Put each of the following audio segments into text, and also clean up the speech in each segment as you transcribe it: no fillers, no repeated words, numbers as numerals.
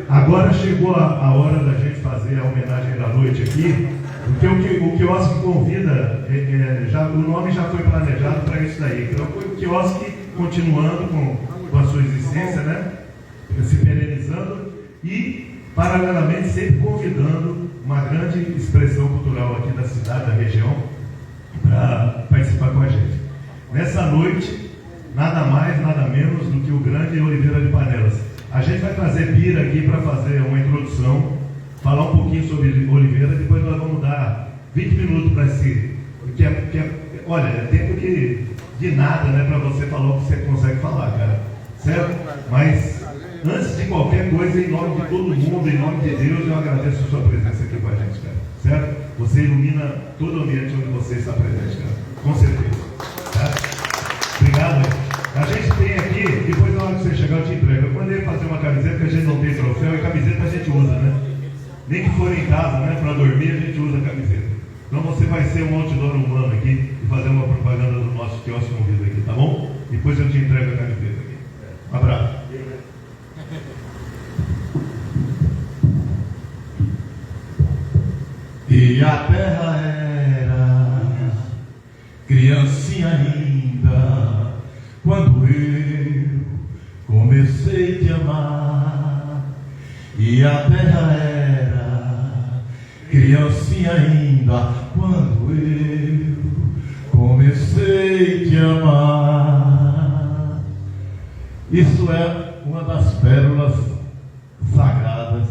Agora chegou a hora da gente fazer a homenagem da noite aqui, porque o quiosque convida, o nome já foi planejado para isso daí. Então, o quiosque continuando com a sua existência, né? Se perenizando e, paralelamente, sempre convidando uma grande expressão cultural aqui da cidade, da região, para participar com a gente. Nessa noite, nada mais, nada menos do que o grande Oliveira de Panelas. A gente vai trazer Bira aqui para fazer uma introdução, falar um pouquinho sobre Oliveira, depois nós vamos dar 20 minutos para esse. Olha, é tempo de nada, né? Para você falar o que você consegue falar, cara. Certo? Mas, antes de qualquer coisa, em nome de todo mundo, em nome de Deus, eu agradeço a sua presença aqui com a gente, cara. Certo? Você ilumina todo o ambiente onde você está presente, cara. Com certeza. Tá? Obrigado. A gente tem aqui, depois na hora que você chegar eu te entrego. Eu mandei fazer uma camiseta, que a gente não tem troféu, e camiseta a gente usa, né? Nem que for em casa, né? Para dormir a gente usa a camiseta. Então você vai ser um outdoor humano aqui e fazer uma propaganda do nosso quiosque convido aqui, tá bom? Depois eu te entrego a camiseta aqui. Um abraço. E a terra era criancinha ainda quando eu comecei a te amar. E a terra era criancinha ainda quando eu comecei a te amar. Isso é uma das pérolas sagradas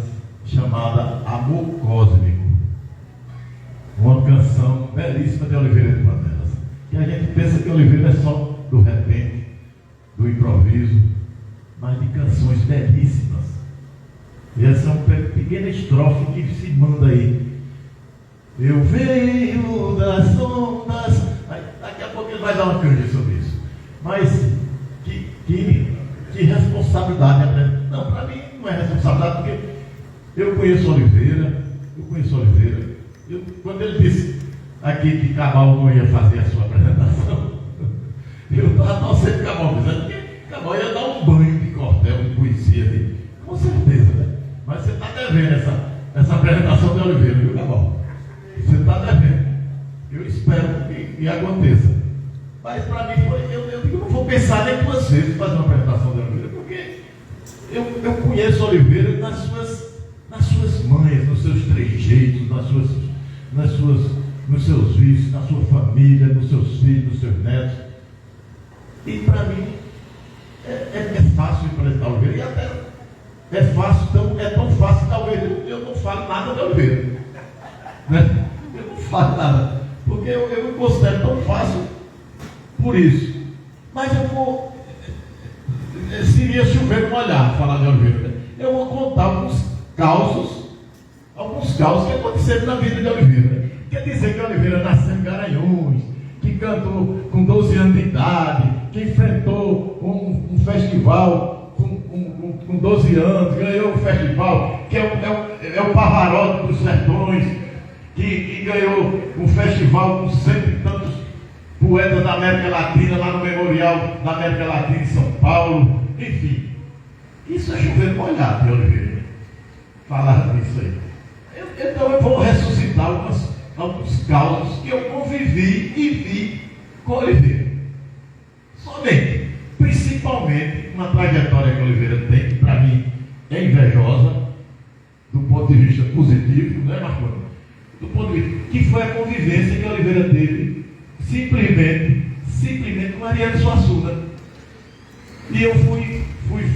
chamada Amor Cósmico. Uma canção belíssima de Oliveira de Panelas. E a gente pensa que Oliveira é só do repente, do improviso, mas de canções belíssimas. E essa é uma pequena estrofe que se manda aí. Eu venho das ondas. Daqui a pouco ele vai dar uma canja sobre isso. Mas que responsabilidade, né? Não, para mim não é responsabilidade, porque eu conheço Oliveira. Quando ele disse aqui que Cabal não ia fazer a sua apresentação, eu estava torcendo Cabal, porque Cabal ia dar um banho de cordel, de poesia ali, com certeza, né? Mas você está devendo essa apresentação de Oliveira, viu, Cabal? Você está devendo. Eu espero que aconteça. Mas para mim foi, eu não vou pensar nem duas vezes fazer uma apresentação de Oliveira, porque eu conheço Oliveira nas suas manhas, nos seus trejeitos, nos seus vícios, na sua família, nos seus filhos, nos seus netos. E para mim é fácil apresentar Oliveira. E até é tão fácil que talvez eu não fale nada de Oliveira. Né? Eu não falo nada, porque eu me considero tão fácil por isso. Mas eu vou, seria chover no molhado falar de Oliveira. Eu vou contar alguns causos que aconteceram na vida de Oliveira. Quer dizer que Oliveira nasceu em Garanhuns, que cantou com 12 anos de idade, que enfrentou um festival com 12 anos, ganhou um festival que é o Pavarotti dos Sertões, que ganhou um festival com cento e tantos poetas da América Latina, lá no Memorial da América Latina em São Paulo. Enfim, isso é chover molhado de Oliveira. Falar disso aí. Então eu vou ressuscitar alguns causos que eu convivi e vi com Oliveira. Somente, principalmente, uma trajetória que Oliveira tem, que para mim é invejosa, do ponto de vista positivo, não é, Marconi? Do ponto de vista, que foi a convivência que Oliveira teve, simplesmente com Ariano Suassuna. E eu fui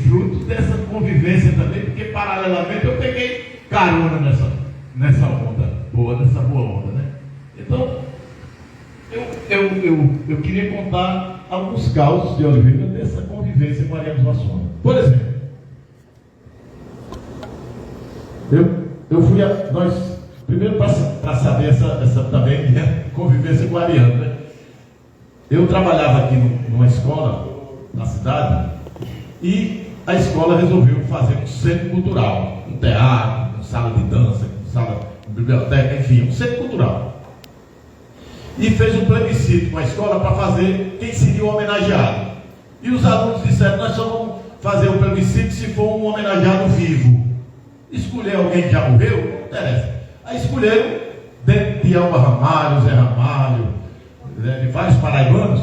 fruto dessa convivência também, porque paralelamente eu peguei carona nessa onda boa, nessa boa onda, né? Então, eu queria contar alguns causos de Oliveira dessa convivência com Ariano Suassuna. Por exemplo, nós primeiro para saber essa também minha convivência com Ariano, né? Eu trabalhava aqui numa escola na cidade e a escola resolveu fazer um centro cultural, um teatro, uma sala de dança, uma sala de biblioteca, enfim, um centro cultural. E fez um plebiscito com a escola para fazer quem seria o homenageado. E os alunos disseram: nós só vamos fazer o plebiscito se for um homenageado escolher alguém que já morreu, não interessa. Aí escolheram, dentro de Alba Ramalho, Zé Ramalho, de vários paraibanos,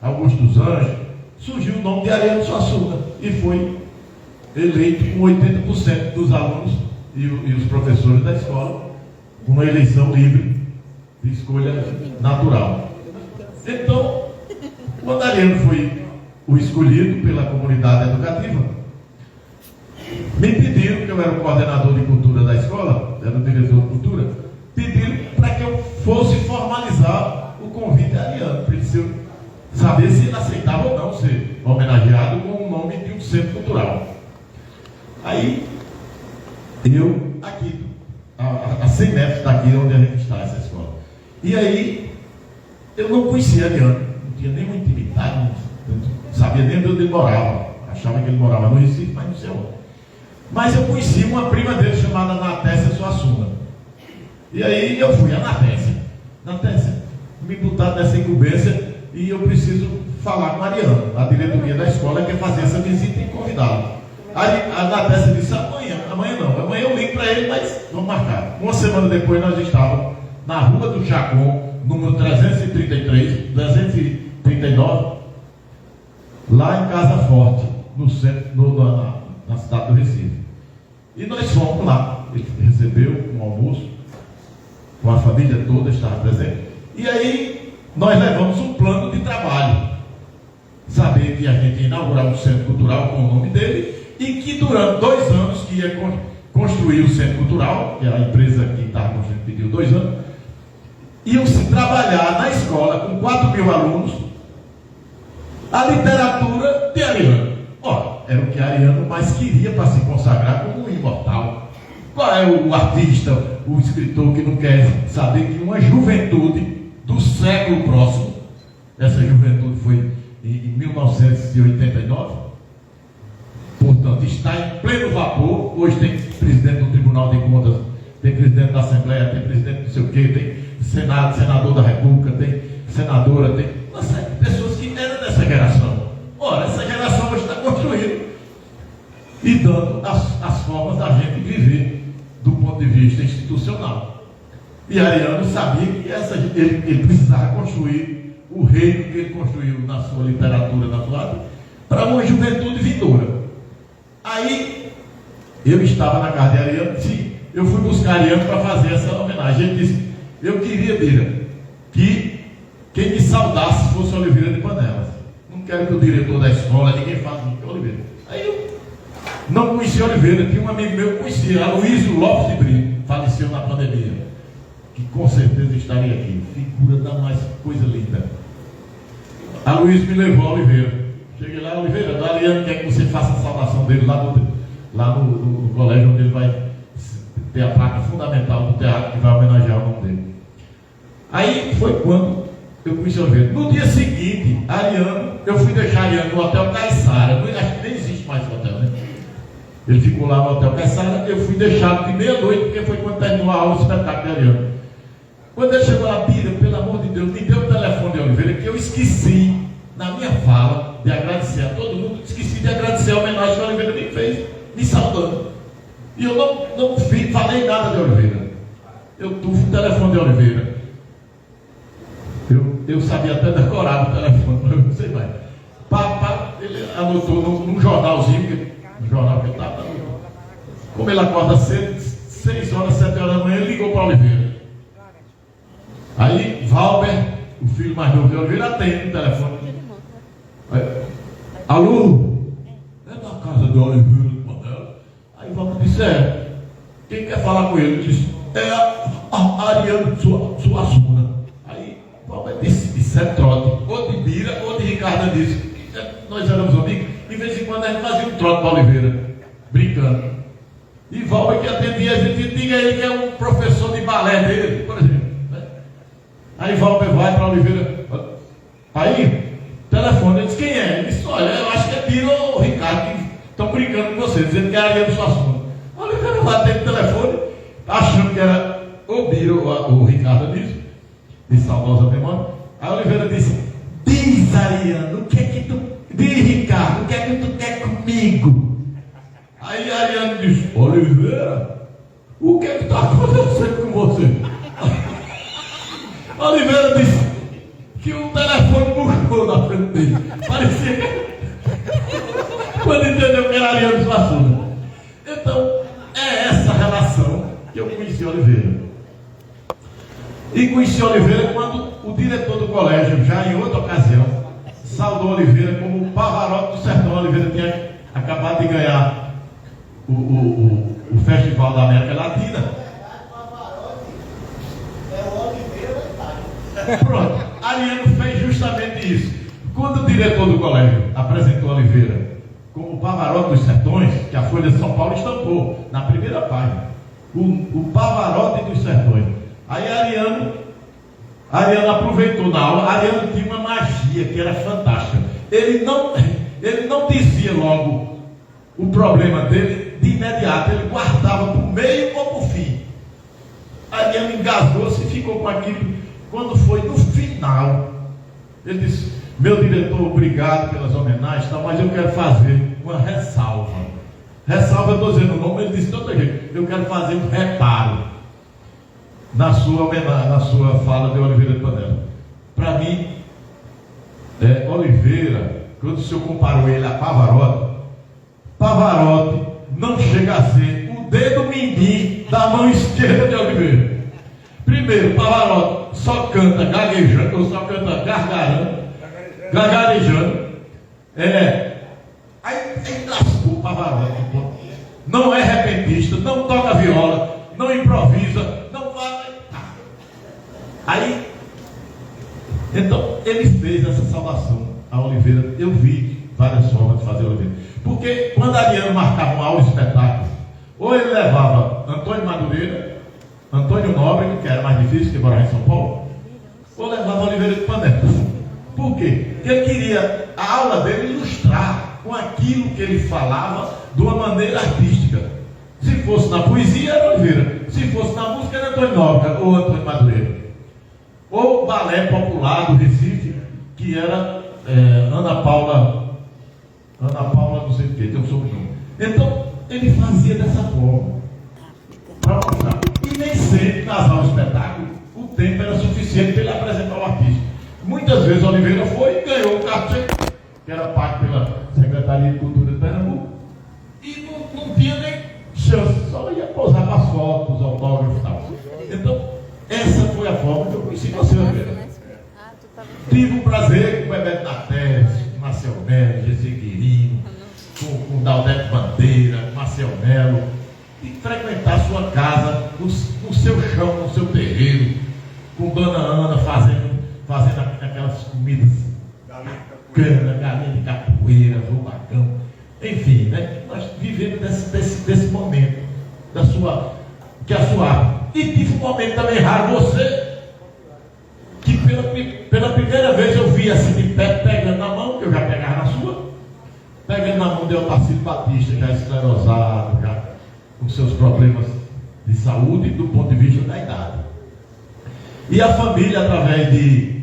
Augusto dos Anjos, surgiu o nome de Ariano Suassuna e foi eleito com 80% dos alunos e os professores da escola, com uma eleição livre de escolha natural. Então, quando Ariano foi o escolhido pela comunidade educativa, me pediram, que eu era o coordenador de cultura da escola, era o diretor de cultura, pediram para que eu fosse formalizar o convite a Ariano, para ele saber se ele aceitava ou não ser homenageado com o nome de um centro cultural. Aí, eu, aqui, a 100 metros daqui onde a gente está, essa escola. E aí, eu não conhecia Ariano, não tinha nenhuma intimidade, não sabia nem onde ele morava. Achava que ele morava no Recife, mas não sei onde. Mas eu conheci uma prima dele chamada Natécia Suassuna. E aí eu fui a Natécia, me botaram nessa incumbência e eu preciso falar com a Ariano, a diretoria da escola quer fazer essa visita e convidá-lo. A Natécia disse, amanhã eu ligo para ele, mas vamos marcar. Uma semana depois nós estávamos na Rua do Chacon, número 339, lá em Casa Forte, no centro, na cidade do Recife. E nós fomos lá, ele recebeu um almoço, com a família toda estava presente. E aí nós levamos um plano de trabalho, saber que a gente ia inaugurar um centro cultural com o nome dele, e que durante 2 anos que ia construir o centro cultural, que a empresa que estava construindo pediu 2 anos, iam se trabalhar na escola com 4.000 alunos a literatura de Ariano. Ora, era o que Ariano mais queria para se consagrar como um imortal. Qual é o artista, o escritor que não quer saber que uma juventude do século próximo, essa juventude foi em 1989, portanto, está em pleno vapor. Hoje tem presidente do Tribunal de Contas, tem presidente da Assembleia, tem presidente não sei o quê, tem senador da República, tem senadora, tem uma série de pessoas que eram dessa geração. Ora, essa geração hoje está construindo e dando as formas da gente viver do ponto de vista institucional. E Ariano sabia que ele precisava construir o reino que ele construiu na sua literatura, na sua arte, para uma juventude vindoura. Aí, eu estava na casa de Ariano, sim, eu fui buscar Ariano para fazer essa homenagem. Ele disse, eu queria, Bira, que quem me saudasse fosse Oliveira de Panelas. Não quero que o diretor da escola, ninguém fale que é Oliveira. Aí eu não conhecia Oliveira, tinha um amigo meu que conhecia, Aloysio Lopes de Brito, faleceu na pandemia, que com certeza estaria aqui, figura da mais coisa linda. Aloysio me levou a Oliveira. Cheguei lá, Oliveira, da Ariano quer que você faça a saudação dele lá no colégio onde ele vai ter a placa fundamental do teatro que vai homenagear o nome dele. Aí foi quando eu conheci Oliveira. No dia seguinte, eu fui deixar Ariano no Hotel Caiçara. Acho que nem existe mais o hotel, né? Ele ficou lá no Hotel Caiçara, eu fui deixado de meia-noite, porque foi quando terminou a aula do espetáculo de Ariano. Quando ele chegou lá, Bira, pelo amor de Deus, me deu o telefone de Oliveira, que eu esqueci, na minha fala, de agradecer a todo mundo, esqueci de agradecer a homenagem que o Oliveira me fez, me saudando. E eu não falei nada de Oliveira. Eu tuve o telefone de Oliveira. Eu sabia até decorar o telefone, mas eu não sei mais. Ele anotou num jornalzinho, no jornal que ele estava. Como ele acorda cedo, 6 horas, 7 horas da manhã, ele ligou para Oliveira. Aí, Valber, o filho mais novo de Oliveira, atende o telefone. Alô? É na casa de Oliveira de Panelas. Aí Valber disse, quem quer falar com ele? Ele disse, é a Ariano Suassuna. Aí Valber disse, isso é trote, ou de Bira ou de Ricardo disse. Nós éramos amigos, de vez em quando a gente fazia um trote para Oliveira, brincando. E Valber que atendia, a gente diga a ele que é um professor de balé dele, por exemplo. Né? Aí Valber vai para Oliveira. Aí, telefone, ele disse, quem é? Ele disse, olha, eu acho que é Bira ou Ricardo que estão brincando com você, dizendo que é Ariano Suassuna. Oliveira vai atender o telefone, achando que era o Bira ou o Ricardo disse, de saudosa memória. Aí Oliveira disse, diz Ariano, o que é que tu... Diz Ricardo, o que é que tu quer comigo? Aí a Ariane disse: Oliveira, o que está acontecendo com você? Oliveira disse que o telefone murchou na frente dele. Parecia que... Quando entendeu que era Ariane Suassuna. Então, é essa relação que eu conheci Oliveira. E conheci Oliveira quando o diretor do colégio, já em outra ocasião, saudou Oliveira como o Pavarotti do Sertão. Oliveira tinha acabado de ganhar o Festival da América Latina. Pronto, Ariano fez justamente isso. Quando o diretor do colégio apresentou Oliveira como o Pavarotti dos Sertões, que a Folha de São Paulo estampou na primeira página, o Pavarotti dos Sertões. Aí Ariano aproveitou na aula. Ariano tinha uma magia que era fantástica. Ele não dizia logo o problema dele de imediato, ele guardava para o meio ou para o fim. Ariano engasgou-se e ficou com aquilo. Quando foi no final, ele disse: meu diretor, obrigado pelas homenagens, mas eu quero fazer uma ressalva. Ressalva, eu estou dizendo o nome. Ele disse: de todo jeito, eu quero fazer um reparo na sua homenagem, na sua fala de Oliveira de Panela. Para mim, Oliveira, quando o senhor comparou ele a Pavarotti não chega a ser o dedo mindinho da mão esquerda de Oliveira. Primeiro, Pavarotti só canta gaguejando, ou só canta gagarejando. Aí lascou o Pavarotti. Não é repentista, não toca viola, não improvisa, não faz. Aí, então, ele fez essa salvação a Oliveira. Eu vi várias formas de fazer Oliveira. Porque quando Ariano marcava um aula espetáculo, ou ele levava Antônio Madureira, Antônio Nóbrega, que era mais difícil que morar em São Paulo, ou levava Oliveira de Panela. Por quê? Porque ele queria a aula dele ilustrar com aquilo que ele falava de uma maneira artística. Se fosse na poesia, era Oliveira. Se fosse na música, era Antônio Nóbrega ou Antônio Madureira. Ou balé popular do Recife, que era Ana Paula não sei o que, tem um sobrenome. Então, ele fazia dessa forma para mostrar. E nem sempre nas aulas de espetáculo o tempo era suficiente para ele apresentar o artista. Muitas vezes Oliveira foi e ganhou o cachê, que era pago pela Secretaria de Cultura de Pernambuco, e não tinha nem chance, só ia posar para as fotos, os autógrafos e tal. Então, essa foi a forma que eu conheci você, Oliveira. Tive o prazer com o Bebeto Natés, com Marcel Melo, Gessi Quirino, com Daldete Bandeira, com Marcel Melo, e frequentar a sua casa, no seu chão, no seu terreiro, com Dona Ana fazendo aquelas comidas, galinha de capoeira, rubacão, enfim, né? Nós vivemos desse momento, que é a sua arte. E tive um momento também raro, você, que pela primeira vez eu vi assim de perto, pegando na mão, que eu já pegava na sua, pegando na mão de Otacílio Batista, já esclerosado, já com seus problemas de saúde do ponto de vista da idade. E a família, através de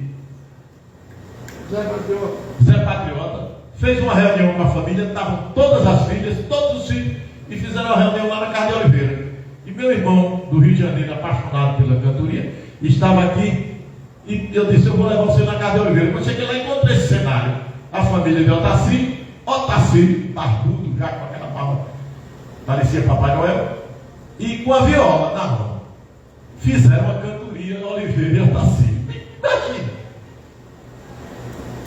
Zé Patriota, fez uma reunião com a família, estavam todas as filhas, todos os filhos, e fizeram uma reunião lá na casa de Oliveira. E meu irmão do Rio de Janeiro, apaixonado pela cantoria, estava aqui, e eu disse: eu vou levar você na casa de Oliveira. Quando cheguei lá, encontrei esse cenário. A família de Otacílio, barbudo, já com aquela barba, parecia Papai Noel, e com a viola na mão. Fizeram a cantoria Oliveira e Otacílio. Imagina!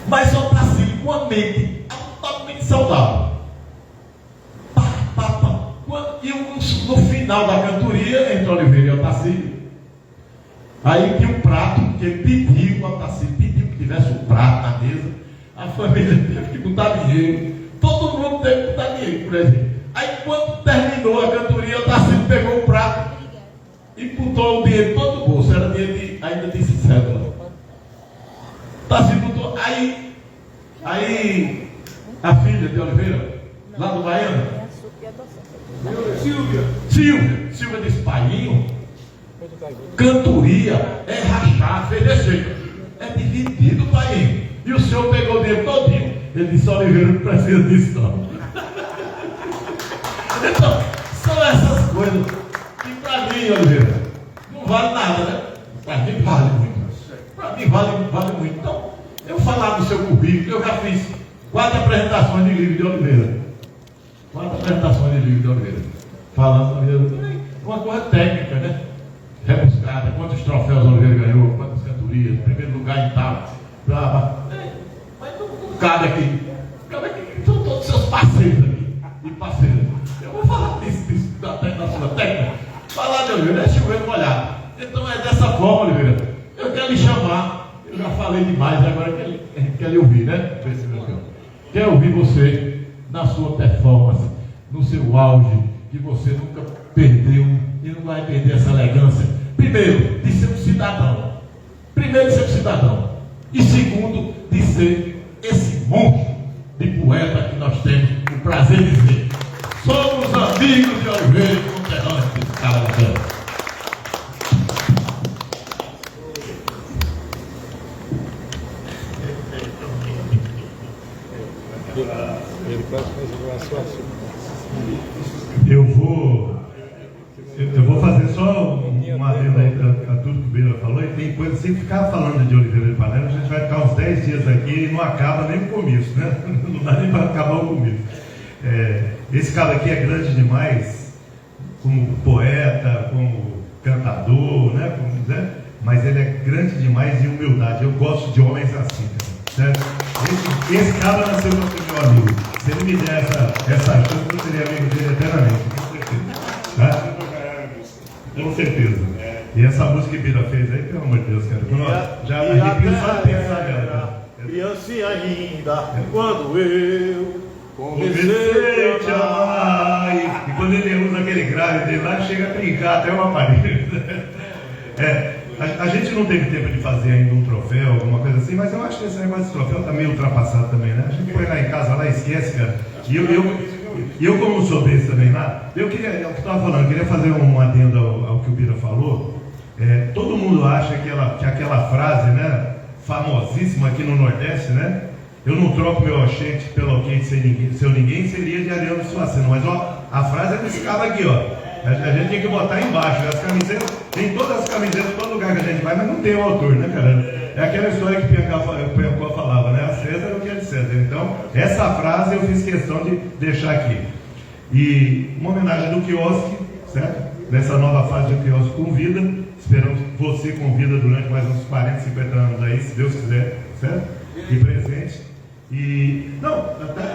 Mas Otacílio com a mente totalmente saudável. E no final da cantoria, entre Oliveira e Otacílio, aí tinha um prato que ele pediu, o Otacílio pediu que tivesse um prato na mesa. A família teve que botar dinheiro. Todo mundo teve que botar dinheiro, por exemplo. Aí quando terminou a cantoria, o Otacílio pegou o prato e botou o dinheiro todo no bolso. Era dinheiro ainda de cédula. Otacílio botou. Aí a filha de Oliveira, lá do Baiano, Silvia disse: paiinho, cantoria é rachar, fez desse jeito, é dividido, paiinho. E o senhor pegou o dinheiro todinho. Ele disse: Oliveira, não precisa disso não. Então, são essas coisas que para mim, Oliveira, não vale nada, né? Para mim vale muito. Para mim vale muito. Então, eu falar do seu currículo, eu já fiz 4 apresentações de livro de Oliveira. 4 apresentações de livro de Oliveira. Falando de Oliveira, uma coisa técnica, né? Rebuscada, quantos troféus Oliveira ganhou, quantas cantorias, primeiro lugar em tal. Mas não cabe aqui. São todos seus parceiros aqui. E parceiras. Eu vou falar disso da sua técnica. Falar de Oliveira, é chover molhado. Então é dessa forma, Oliveira. Eu quero lhe chamar. Eu já falei demais, agora a gente quer lhe ouvir, né? Quer ouvir você na sua performance, no seu auge, que você nunca perdeu e não vai perder essa elegância. Primeiro, de ser um cidadão. Primeiro, de ser um cidadão. E segundo, de ser esse monstro de poeta que nós temos o prazer de dizer. Somos amigos de Oliveira e conterrâneos desse cara da terra. Eu vou fazer só uma adenda aí a tudo que o Bira falou. E tem coisa, se ficar falando de Oliveira de Panela, a gente vai ficar uns 10 dias aqui e não acaba nem o começo, né? Não dá nem para acabar o começo. Esse cara aqui é grande demais, como poeta, como cantador, né? Mas ele é grande demais em humildade. Eu gosto de homens assim, certo? Esse cara nasceu para ser meu amigo. Se ele me der essa chance, eu seria amigo dele eternamente, com certeza. Tá? Com certeza. E essa música que Bira fez aí, pelo amor de Deus, cara. Já arrepio só de pensar nela. Criança ainda, quando eu comecei a te amar. E quando ele usa aquele grave dele lá, chega a brincar até uma parede. A gente não teve tempo de fazer ainda um troféu, alguma coisa assim, mas eu acho que esse negócio de troféu está meio ultrapassado também, né? A gente põe lá em casa, lá esquece, cara. E eu como sou desse também lá, eu queria, é o que eu estava falando, eu queria fazer um adendo ao que o Bira falou. Todo mundo acha que aquela frase, né, famosíssima aqui no Nordeste, né? Eu não troco meu oxente pelo ok seu ninguém, seria de Ariano Suassuna. Mas ó, a frase é desse cara aqui, ó. A gente tem que botar embaixo. As camisetas, tem todas as camisetas, todo lugar que a gente vai, mas não tem o autor, né, cara? É aquela história que o Piancó falava, né? A César o que é de César. Então, essa frase eu fiz questão de deixar aqui. E uma homenagem do quiosque, certo? Nessa nova fase do quiosque convida. Esperamos que você convida durante mais uns 40, 50 anos aí, se Deus quiser, certo? E presente. E, não,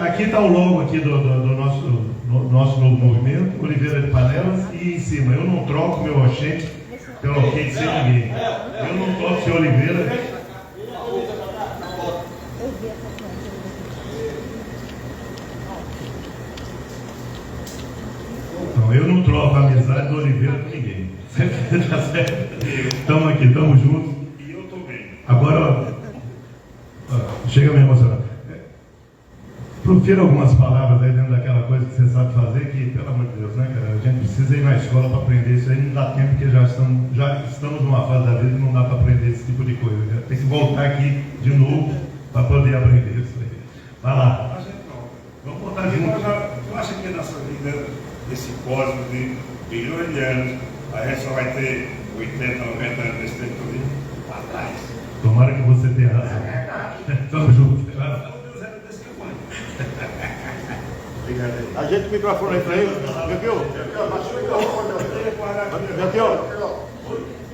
aqui está o logo aqui do nosso novo movimento, Oliveira de Panelas, e em cima, eu não troco meu oxente pelo ok de ser ninguém. Eu não troco seu Oliveira. Então, eu não troco a amizade do Oliveira com ninguém. Tá certo? Estamos aqui, estamos juntos. E eu estou bem. Agora, chega a me emocionar. Profira algumas palavras aí dentro daquela coisa que você sabe fazer, que, pelo amor de Deus, né, cara? A gente precisa ir na escola para aprender isso aí, não dá tempo, porque já estamos numa fase da vida que não dá para aprender esse tipo de coisa. Né? Tem que voltar aqui de novo para poder aprender isso aí. Vai lá. A gente não. Vamos botar junto. Eu acho que nessa vida, esse código de bilhões de anos, a gente só vai ter 80, 90 anos desse tempo todo para trás. Tomara que você tenha razão. Tamo junto. Ajeita o microfone aí pra ele. Meu tio,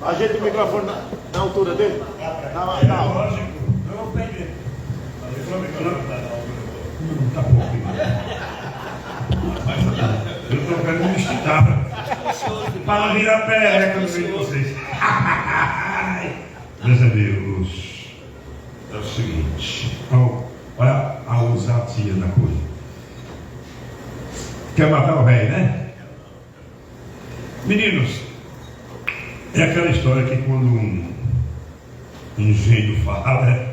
ajeita o microfone na altura dele. Lógico, eu vou aprender. Tá bom. Eu estou querendo me esticar para virar perereca no meio de vocês. Meus amigos, é o seguinte, olha a ousadia da coisa. Quer matar o velho, né? Meninos, é aquela história que quando um engenho fala,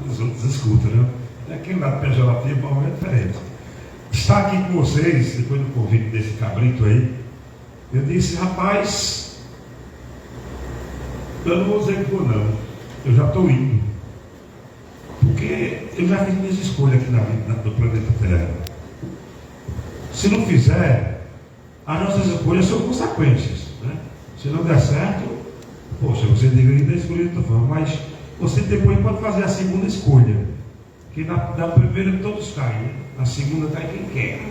os outros escutam, né? É aquele lado pejorativo, mas é diferente. Estar aqui com vocês, depois do convite desse cabrito aí, eu disse, rapaz, eu não vou dizer que vou não, eu já estou indo. Porque eu já fiz minhas escolhas aqui na vida do planeta Terra. Se não fizer, as nossas escolhas são consequências, né? Se não der certo, poxa, você deveria ter escolhido de outra forma, mas você depois pode fazer a segunda escolha, que na primeira todos caem, né? Na segunda cai quem quer,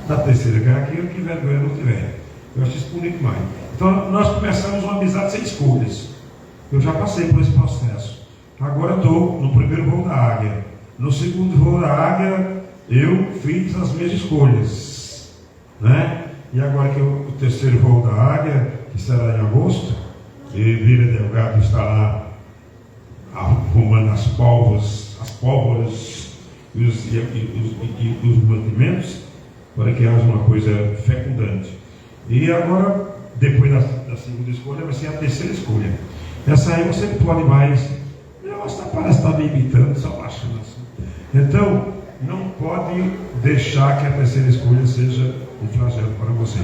na terceira cai aquele que vergonha não tiver. Eu acho isso bonito demais. Então nós começamos uma amizade sem escolhas. Eu já passei por esse processo. Agora estou no primeiro voo da Águia. No segundo voo da Águia, eu fiz as minhas escolhas, né? E agora que o terceiro voo da Águia, que será em agosto, e Vila Delgado está lá arrumando as pólvoras e os mantimentos, para que haja uma coisa fecundante. E agora, depois da segunda escolha, vai ser a terceira escolha. Essa aí você pode mais. Parece estar me imitando, só baixando assim. Então, não pode deixar que a terceira escolha seja um flagelo para você.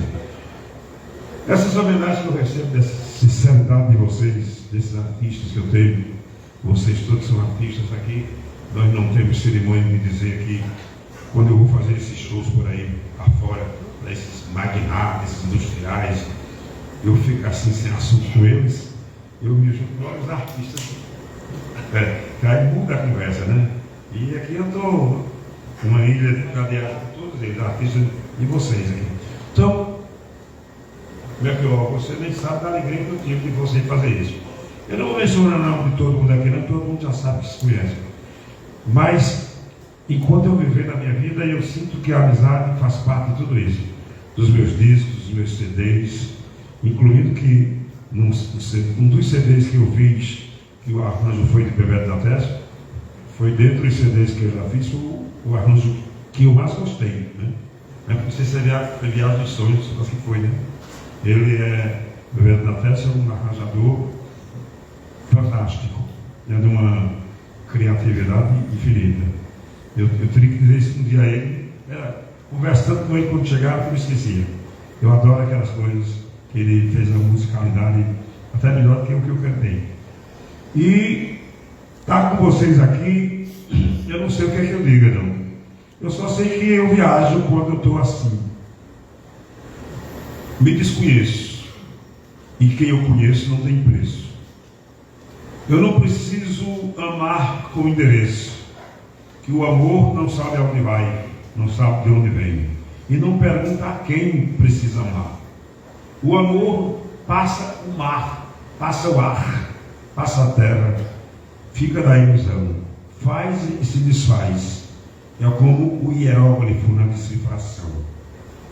Essas homenagens que eu recebo, dessa sinceridade de vocês, desses artistas que eu tenho, vocês todos são artistas aqui, nós não temos cerimônia de dizer que quando eu vou fazer esses shows por aí afora, esses magnatas, esses industriais, eu fico assim sem assunto com eles, eu me junto com os artistas. Que aí muda a conversa, né? E aqui eu estou uma ilha cadeada com todos eles, artistas e vocês aqui. Então, meu filho, você nem sabe da alegria que eu tive de você fazer isso. Eu não vou mencionar o nome de todo mundo aqui, não, todo mundo já sabe que se conhece. Mas, enquanto eu viver na minha vida, eu sinto que a amizade faz parte de tudo isso. Dos meus discos, dos meus CDs, incluindo que um dos CDs que eu fiz, que o arranjo foi de Bebeto da Testa, foi dentro dos CDs que eu já fiz, o arranjo que eu mais gostei, né? Não sei se é Viagem dos Sonhos, acho que foi, né? Ele é, Bebeto da Testa, é um arranjador fantástico, de uma criatividade infinita. Eu teria que dizer isso um dia a ele, conversando com ele quando chegava, eu me esquecia. Eu adoro aquelas coisas que ele fez na musicalidade, até melhor do que o que eu cantei. E estar com vocês aqui, eu não sei o que é que eu diga, não. Eu só sei que eu viajo quando eu estou assim. Me desconheço. E quem eu conheço não tem preço. Eu não preciso amar com endereço. Que o amor não sabe aonde vai, não sabe de onde vem. E não pergunta a quem precisa amar. O amor passa o mar, passa o ar, passa a terra, fica na ilusão, faz e se desfaz. É como o hieróglifo na decifração.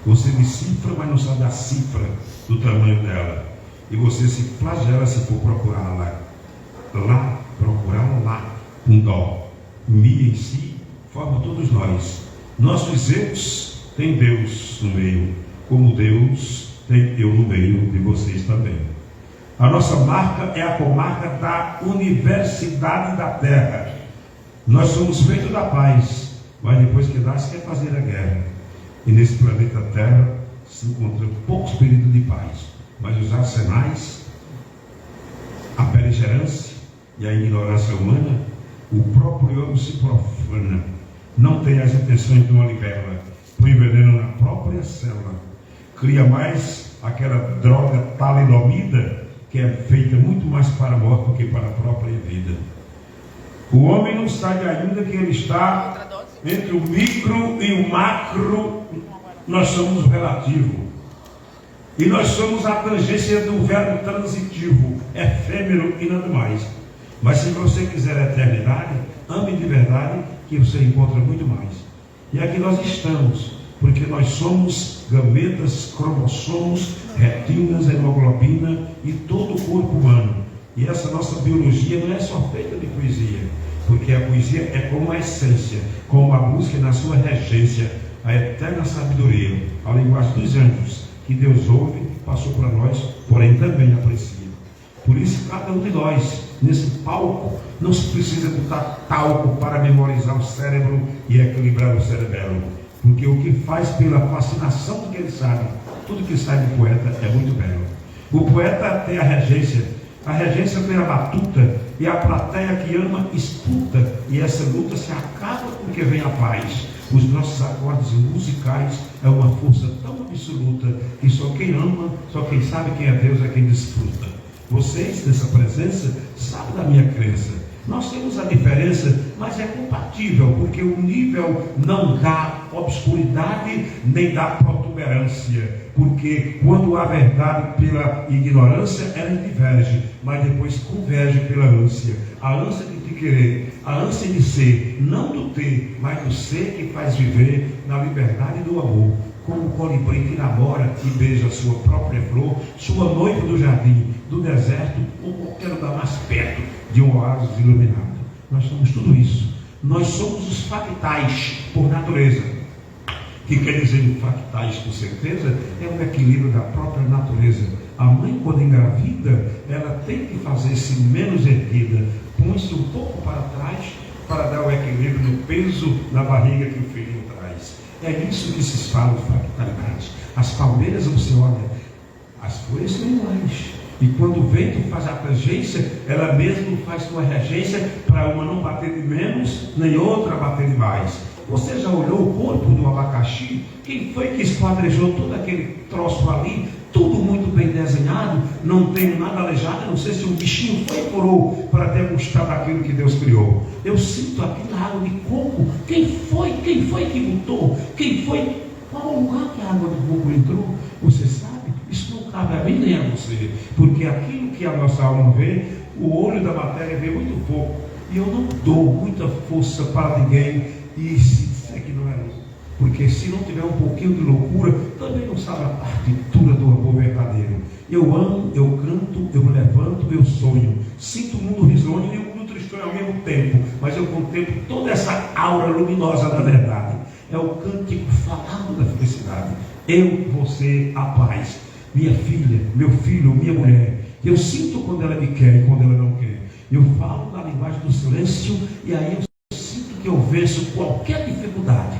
Você decifra, mas não sabe a cifra do tamanho dela. E você se flagela se for procurá-la. Procurá-la lá, com dó. Mi em si forma todos nós. Nossos eus têm Deus no meio, como Deus tem eu no meio de vocês também. A nossa marca é a comarca da Universidade da Terra. Nós somos feitos da paz, mas depois que nasce quer fazer a guerra. E nesse planeta Terra se encontram poucos períodos de paz, mas os arsenais, a beligerância e a ignorância humana, o próprio homem se profana, não tem as intenções de uma libela, põe veneno na própria célula, cria mais aquela droga talidomida, que é feita muito mais para a morte do que para a própria vida. O homem não sabe ainda que ele está entre o micro e o macro. Nós somos o relativo. E nós somos a tangência do verbo transitivo, efêmero e nada mais. Mas se você quiser a eternidade, ame de verdade, que você encontra muito mais. E aqui nós estamos, porque nós somos gametas, cromossomos, retinas, hemoglobina e todo o corpo humano. E essa nossa biologia não é só feita de poesia, porque a poesia é como a essência, como a música na sua regência, a eterna sabedoria, a linguagem dos anjos, que Deus ouve, passou para nós, porém também aprecia. Por isso, cada um de nós, nesse palco, não se precisa botar talco para memorizar o cérebro e equilibrar o cerebelo. Porque o que faz pela fascinação do que ele sabe, tudo que sai do poeta é muito belo. O poeta tem a regência tem a batuta, e a plateia que ama escuta, e essa luta se acaba porque vem a paz. Os nossos acordes musicais é uma força tão absoluta que só quem ama, só quem sabe quem é Deus é quem desfruta. Vocês, nessa presença, sabem da minha crença. Nós temos a diferença, mas é compatível, porque o nível não dá obscuridade, nem dá protuberância. Porque quando há verdade pela ignorância, ela diverge, mas depois converge pela ânsia. A ânsia de querer, a ânsia de ser, não do ter, mas do ser que faz viver na liberdade do amor. Como o colibri que namora e beija a sua própria flor, sua noiva do jardim, do deserto, ou qualquer lugar mais perto de um oásis iluminado. Nós somos tudo isso. Nós somos os fractais por natureza. Que quer dizer fractais, com certeza, é um equilíbrio da própria natureza. A mãe, quando engravida, ela tem que fazer-se menos erguida, põe-se um pouco para trás para dar o equilíbrio no peso na barriga que o filhinho traz. É nisso que se fala de fractalidade. As palmeiras, você olha, as folhas são iguais. E quando o vento faz a tangência, ela mesma faz sua regência para uma não bater de menos, nem outra bater de mais. Você já olhou o corpo do abacaxi? Quem foi que esquadrejou todo aquele troço ali? Tudo muito bem desenhado, não tem nada aleijado. Eu não sei se um bichinho foi e furou para degustar daquilo que Deus criou. Eu sinto aqui na água de coco. Quem foi que botou? Quem foi? Qual o lugar que a água de coco entrou? Você sabe? Isso não cabe a mim nem a você. Porque aquilo que a nossa alma vê, o olho da matéria vê muito pouco. E eu não dou muita força para ninguém e se disser que não é louco. Porque se não tiver um pouquinho de loucura, também não sabe a partitura do amor verdadeiro. Eu amo, eu canto, eu levanto, eu sonho. Sinto o mundo risonho e o mundo tristonho ao mesmo tempo. Mas eu contemplo toda essa aura luminosa da verdade. É o cântico falado da felicidade. Eu, você, a paz. Minha filha, meu filho, minha mulher. Eu sinto quando ela me quer e quando ela não quer. Eu falo na linguagem do silêncio e aí eu sinto que eu venço qualquer dificuldade.